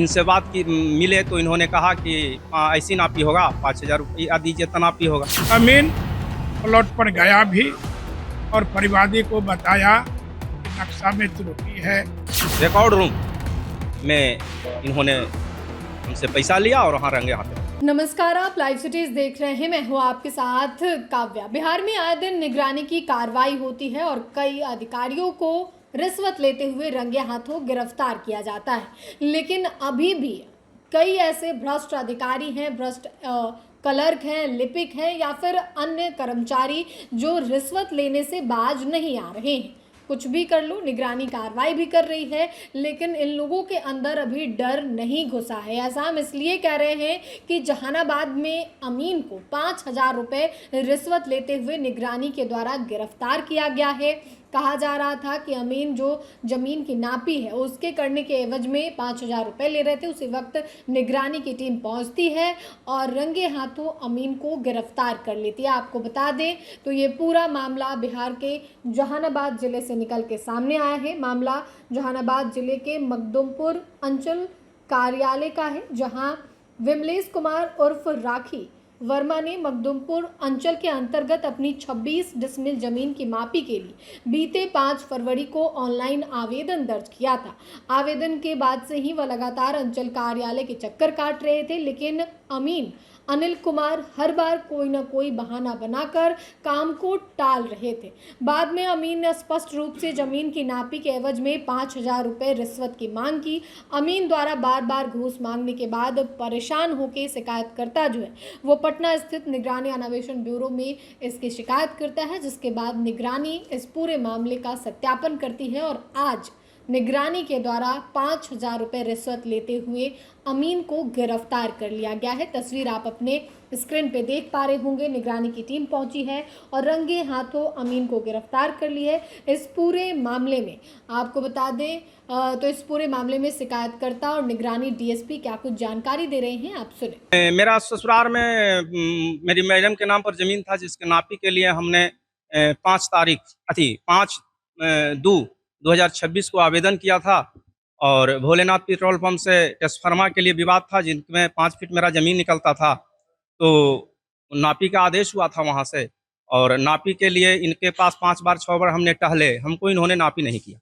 इनसे बात की मिले तो इन्होंने कहा कि ऐसी नापी होगा, 5,000 रुपया दीजिए तो नापी होगा। अमीन प्लॉट पर गया भी और परिवादी को बताया कि नक्शा में त्रुटि है। रिकॉर्ड रूम में इन्होंने हमसे पैसा लिया और वहाँ रंगे हाथ। नमस्कार, आप लाइव सिटीज देख रहे हैं। मैं हूं आपके साथ काव्या। बिहार में आए दिन निगरानी की कार्रवाई होती है और कई अधिकारियों को रिश्वत लेते हुए रंगे हाथों गिरफ्तार किया जाता है, लेकिन अभी भी कई ऐसे भ्रष्ट अधिकारी हैं, भ्रष्ट क्लर्क हैं, लिपिक हैं या फिर अन्य कर्मचारी जो रिश्वत लेने से बाज नहीं आ रहे हैं। कुछ भी कर लो, निगरानी कार्रवाई भी कर रही है, लेकिन इन लोगों के अंदर अभी डर नहीं घुसा है। ऐसा हम इसलिए कह रहे हैं कि जहानाबाद में अमीन को 5,000 रुपये रिश्वत लेते हुए निगरानी के द्वारा गिरफ्तार किया गया है। कहा जा रहा था कि अमीन जो ज़मीन की नापी है उसके करने के एवज में 5,000 रुपये ले रहे थे। उसी वक्त निगरानी की टीम पहुंचती है और रंगे हाथों अमीन को गिरफ्तार कर लेती है। आपको बता दें तो ये पूरा मामला बिहार के जहानाबाद ज़िले से निकल के सामने आया है। मामला जहानाबाद ज़िले के मखदुमपुर अंचल कार्यालय का है, जहां विमलेश कुमार उर्फ राखी वर्मा ने मखदुमपुर अंचल के अंतर्गत अपनी 26 डिसमिल जमीन की मापी के लिए बीते 5 फरवरी को ऑनलाइन आवेदन दर्ज किया था। आवेदन के बाद से ही वह लगातार अंचल कार्यालय के चक्कर काट रहे थे, लेकिन अमीन अनिल कुमार हर बार कोई ना कोई बहाना बनाकर काम को टाल रहे थे। बाद में अमीन ने स्पष्ट रूप से जमीन की नापी के एवज में 5,000 रुपये रिश्वत की मांग की। अमीन द्वारा बार बार घूस मांगने के बाद परेशान होकर शिकायतकर्ता जो है वो पटना स्थित निगरानी अन्वेषण ब्यूरो में इसकी शिकायत करता है, जिसके बाद निगरानी इस पूरे मामले का सत्यापन करती है और आज निगरानी के द्वारा 5,000 रुपये रिश्वत लेते हुए अमीन को गिरफ्तार कर लिया गया है। तस्वीर आप अपने स्क्रीन पे देख पा रहे होंगे। निगरानी की टीम पहुंची है और रंगे हाथों अमीन को गिरफ्तार कर ली है। इस पूरे मामले में आपको बता दें तो इस पूरे मामले में शिकायतकर्ता और निगरानी डीएसपी क्या कुछ जानकारी दे रहे हैं, आप सुने। मेरा ससुराल में मेरी मैडम के नाम पर जमीन था, जिसके नापी के लिए हमने 5/2/2026 को आवेदन किया था। और भोलेनाथ पेट्रोल पंप से ट्रांसफार्मर के लिए विवाद था, जिनमें 5 फीट मेरा ज़मीन निकलता था। तो नापी का आदेश हुआ था वहाँ से, और नापी के लिए इनके पास 5 बार 6 बार हमने टहले, हमको इन्होंने नापी नहीं किया।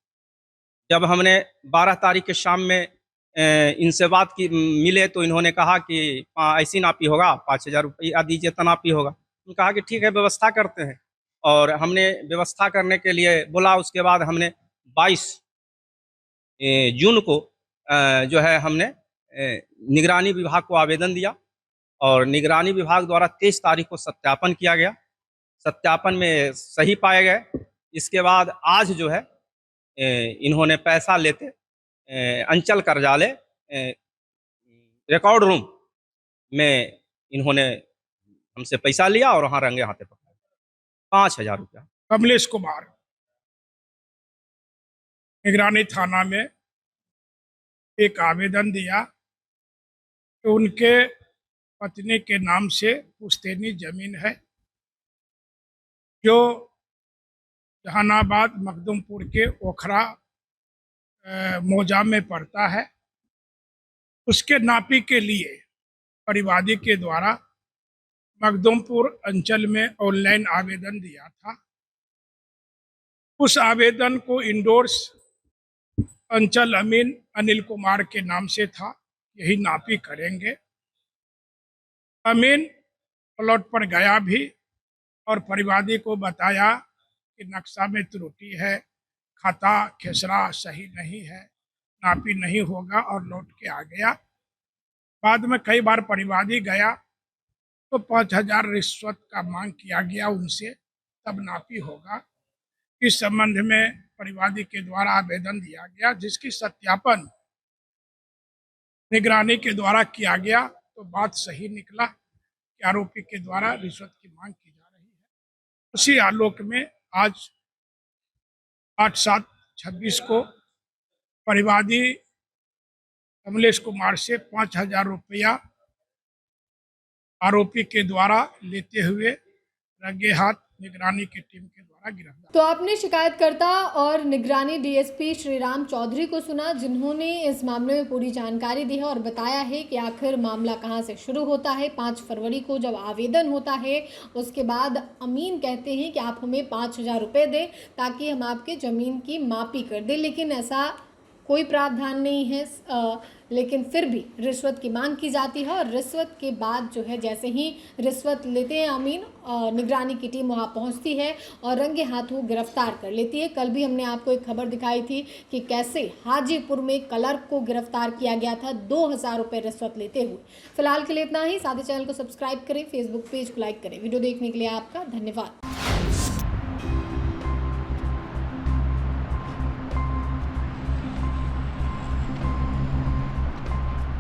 जब हमने 12 तारीख के शाम में इनसे बात की मिले तो इन्होंने कहा कि ऐसी नापी होगा, 5,000 रुपया दीजिए तो नापी होगा। उन्होंने कहा कि ठीक है, व्यवस्था करते हैं। और हमने व्यवस्था करने के लिए बोला। उसके बाद हमने 22 जून को जो है हमने निगरानी विभाग को आवेदन दिया और निगरानी विभाग द्वारा 23 तारीख को सत्यापन किया गया। सत्यापन में सही पाए गए। इसके बाद आज जो है इन्होंने पैसा लेते अंचल कार्यालय रिकॉर्ड रूम में इन्होंने हमसे पैसा लिया और वहाँ रंगे हाथे पकड़ा 5,000 रुपया। कमलेश कुमार निगरानी थाना में एक आवेदन दिया कि उनके पत्नी के नाम से पुश्तैनी जमीन है, जो जहानाबाद मखदुमपुर के ओखरा मौजा में पड़ता है। उसके नापी के लिए परिवादी के द्वारा मखदुमपुर अंचल में ऑनलाइन आवेदन दिया था। उस आवेदन को इंडोर्स अंचल अमीन अनिल कुमार के नाम से था, यही नापी करेंगे। अमीन प्लॉट पर गया भी और परिवादी को बताया कि नक्शा में त्रुटि है, खाता खेसरा सही नहीं है, नापी नहीं होगा, और लौट के आ गया। बाद में कई बार परिवादी गया तो 5,000 रिश्वत का मांग किया गया उनसे, तब नापी होगा। इस संबंध में परिवादी के द्वारा आवेदन दिया गया, जिसकी सत्यापन निगरानी के द्वारा किया गया तो बात सही निकला कि आरोपी के द्वारा रिश्वत की मांग की जा रही है। उसी आलोक में आज 8/7/26 को परिवादी कमलेश कुमार से 5,000 रुपया आरोपी के द्वारा लेते हुए रंगे हाथ निगरानी की टीम के द्वारा द्वारा गिरफ्तार। तो आपने शिकायतकर्ता और निगरानी डीएसपी श्रीराम चौधरी को सुना, जिन्होंने इस मामले में पूरी जानकारी दी है और बताया है कि आखिर मामला कहां से शुरू होता है। 5 फरवरी को जब आवेदन होता है, उसके बाद अमीन कहते हैं कि आप हमें 5,000 रुपये दें ताकि हम आपके ज़मीन की मापी कर दें, लेकिन ऐसा कोई प्रावधान नहीं है। लेकिन फिर भी रिश्वत की मांग की जाती है और रिश्वत के बाद जो है, जैसे ही रिश्वत लेते हैं अमीन, निगरानी की टीम वहां पहुंचती है और रंगे हाथों गिरफ्तार कर लेती है। कल भी हमने आपको एक खबर दिखाई थी कि कैसे हाजीपुर में क्लर्क को गिरफ्तार किया गया था 2,000 रुपये रिश्वत लेते हुए। फिलहाल के लिए इतना ही। साथ ही चैनल को सब्सक्राइब करें, फेसबुक पेज को लाइक करें। वीडियो देखने के लिए आपका धन्यवाद।